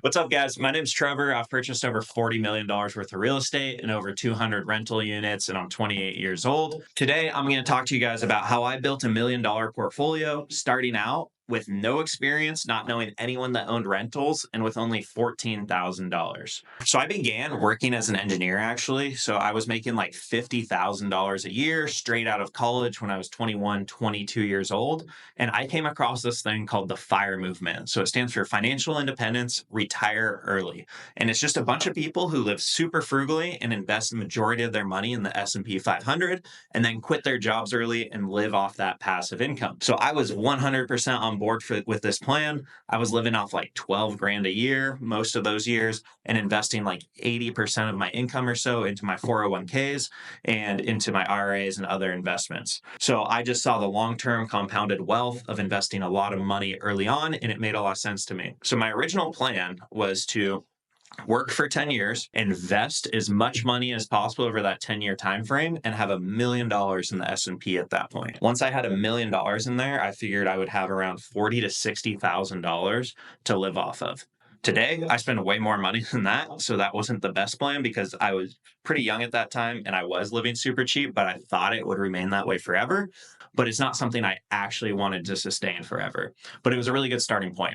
What's up, guys? My name's Trevor. I've purchased over $40 million worth of real estate and over 200 rental units, and I'm 28 years old. Today, I'm going to talk to you guys about how I built $1 million portfolio starting out with no experience, not knowing anyone that owned rentals, and with only $14,000. So I began working as an engineer, actually. So I was making like $50,000 a year straight out of college when I was 21, 22 years old. And I came across this thing called the FIRE movement. So it stands for Financial Independence, Retire Early. And it's just a bunch of people who live super frugally and invest the majority of their money in the S&P 500 and then quit their jobs early and live off that passive income. So I was 100% on board with this plan. I was living off like 12 grand a year most of those years and investing like 80% of my income or so into my 401ks and into my IRAs and other investments. So I just saw the long-term compounded wealth of investing a lot of money early on, and it made a lot of sense to me. So my original plan was to work for 10 years, invest as much money as possible over that 10-year time frame, and have $1 million in the S&P at that point. Once I had $1 million in there, I figured I would have around $40,000 to $60,000 to live off of. Today, I spend way more money than that, so that wasn't the best plan because I was pretty young at that time and I was living super cheap, but I thought it would remain that way forever. But it's not something I actually wanted to sustain forever. But it was a really good starting point.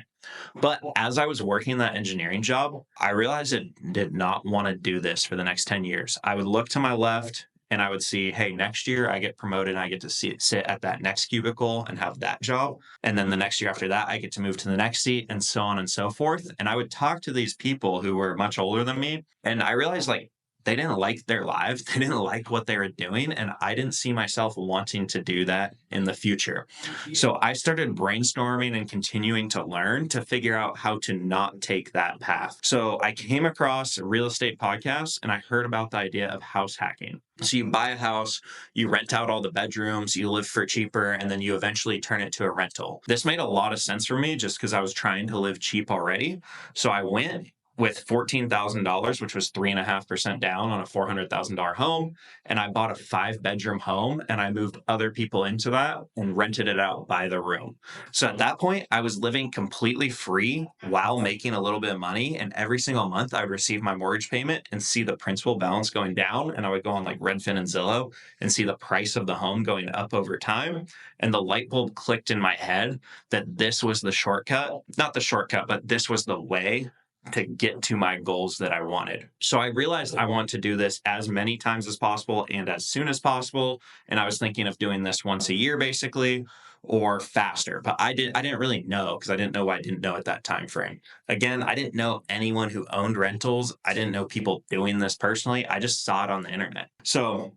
But as I was working that engineering job, I realized I did not want to do this for the next 10 years. I would look to my left and I would see, hey, next year I get promoted and I get to sit at that next cubicle and have that job. And then the next year after that, I get to move to the next seat and so on and so forth. And I would talk to these people who were much older than me. And I realized like, they didn't like their lives. They didn't like what they were doing. And I didn't see myself wanting to do that in the future. So I started brainstorming and continuing to learn to figure out how to not take that path. So I came across a real estate podcast and I heard about the idea of house hacking. So you buy a house, you rent out all the bedrooms, you live for cheaper, and then you eventually turn it to a rental. This made a lot of sense for me just because I was trying to live cheap already. So I went with $14,000, which was 3.5% down on a $400,000 home. And I bought a 5-bedroom home and I moved other people into that and rented it out by the room. So at that point, I was living completely free while making a little bit of money. And every single month I would receive my mortgage payment and see the principal balance going down. And I would go on like Redfin and Zillow and see the price of the home going up over time. And the light bulb clicked in my head that this was the shortcut, not the shortcut, but this was the way to get to my goals that I wanted. So I realized I want to do this as many times as possible and as soon as possible. And I was thinking of doing this once a year, basically, or faster. But I didn't really know because I didn't know what I didn't know at that time frame. Again, I didn't know anyone who owned rentals. I didn't know people doing this personally. I just saw it on the internet. So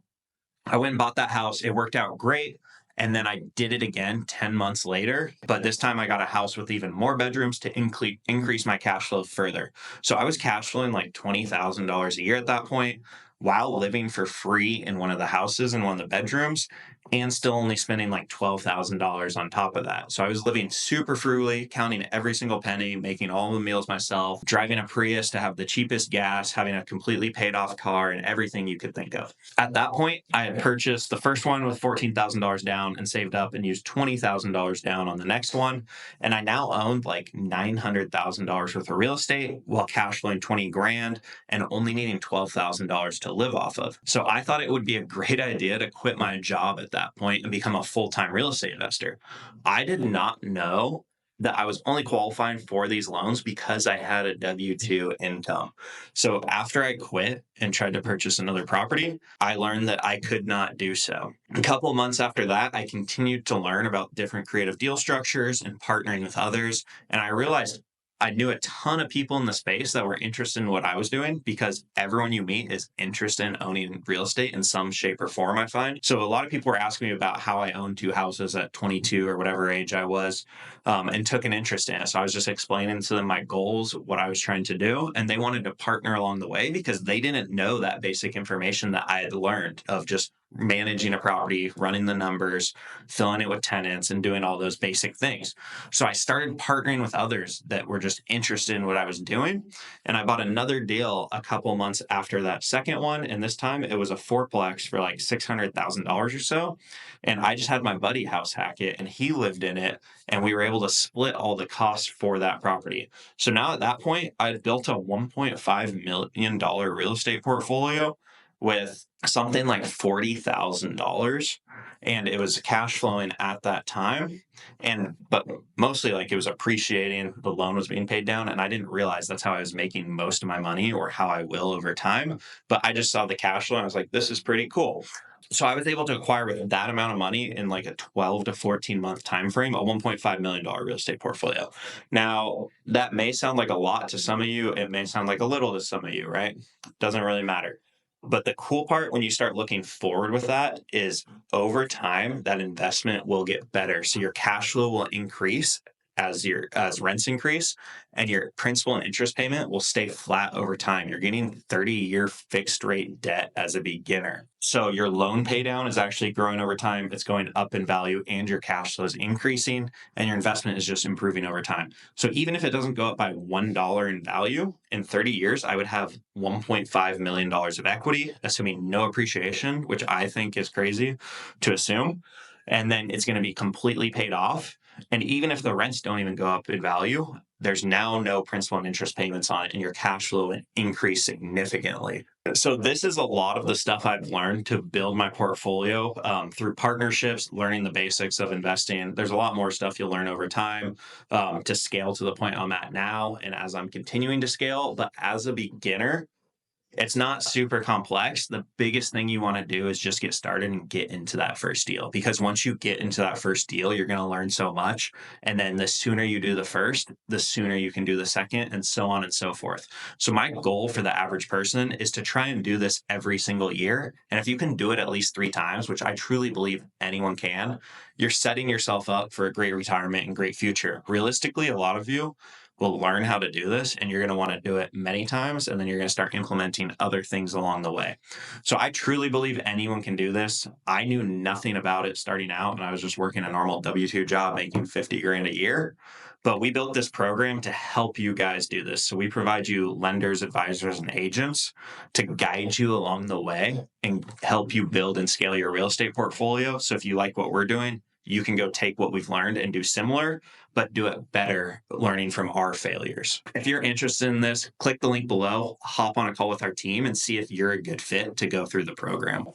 I went and bought that house. It worked out great. And then I did it again 10 months later. But this time I got a house with even more bedrooms to increase my cash flow further. So I was cash flowing like $20,000 a year at that point while living for free in one of the houses in one of the bedrooms and still only spending like $12,000 on top of that. So I was living super frugally, counting every single penny, making all the meals myself, driving a Prius to have the cheapest gas, having a completely paid off car, and everything you could think of. At that point, I had purchased the first one with $14,000 down and saved up and used $20,000 down on the next one. And I now owned like $900,000 worth of real estate while cash flowing 20 grand and only needing $12,000 to live off of. So I thought it would be a great idea to quit my job at that point and become a full-time real estate investor. I did not know that I was only qualifying for these loans because I had a W-2 income. So after I quit and tried to purchase another property, I learned that I could not do so. A couple of months after that, I continued to learn about different creative deal structures and partnering with others. And I realized I knew a ton of people in the space that were interested in what I was doing because everyone you meet is interested in owning real estate in some shape or form, I find. So a lot of people were asking me about how I owned 2 houses at 22 or whatever age I was, and took an interest in it. So I was just explaining to them my goals, what I was trying to do, and they wanted to partner along the way because they didn't know that basic information that I had learned of just managing a property, running the numbers, filling it with tenants, and doing all those basic things. So I started partnering with others that were just interested in what I was doing. And I bought another deal a couple months after that second one. And this time it was a fourplex for like $600,000 or so. And I just had my buddy house hack it and he lived in it. And we were able to split all the costs for that property. So now at that point, I had built a $1.5 million real estate portfolio with something like $40,000, and it was cash flowing at that time. And but mostly like it was appreciating, the loan was being paid down, and I didn't realize that's how I was making most of my money or how I will over time. But I just saw the cash flow and I was like, this is pretty cool. So I was able to acquire with that amount of money in like a 12 to 14 month time frame a $1.5 million real estate portfolio. Now, that may sound like a lot to some of you, it may sound like a little to some of you, right? Doesn't really matter. But the cool part when you start looking forward with that is over time, that investment will get better. So your cash flow will increase as rents increase, and your principal and interest payment will stay flat over time. You're getting 30-year fixed rate debt as a beginner. So your loan pay down is actually growing over time. It's going up in value and your cash flow is increasing and your investment is just improving over time. So even if it doesn't go up by $1 in value in 30 years, I would have $1.5 million of equity, assuming no appreciation, which I think is crazy to assume. And then it's going to be completely paid off. And even if the rents don't even go up in value, there's now no principal and interest payments on it, and your cash flow will increase significantly. So this is a lot of the stuff I've learned to build my portfolio through partnerships, learning the basics of investing. There's a lot more stuff you'll learn over time to scale to the point I'm at now, and as I'm continuing to scale. But as a beginner, it's not super complex. The biggest thing you want to do is just get started and get into that first deal. Because once you get into that first deal, you're going to learn so much. And then the sooner you do the first, the sooner you can do the second, and so on and so forth. So, my goal for the average person is to try and do this every single year. And if you can do it at least 3 times, which I truly believe anyone can, you're setting yourself up for a great retirement and great future. Realistically, a lot of you will learn how to do this and you're going to want to do it many times, and then you're going to start implementing other things along the way. So I truly believe anyone can do this. I knew nothing about it starting out, and I was just working a normal W-2 job making 50 grand a year. But we built this program to help you guys do this. So we provide you lenders, advisors, and agents to guide you along the way and help you build and scale your real estate portfolio. So if you like what we're doing, you can go take what we've learned and do similar, but do it better, learning from our failures. If you're interested in this, click the link below, hop on a call with our team, and see if you're a good fit to go through the program.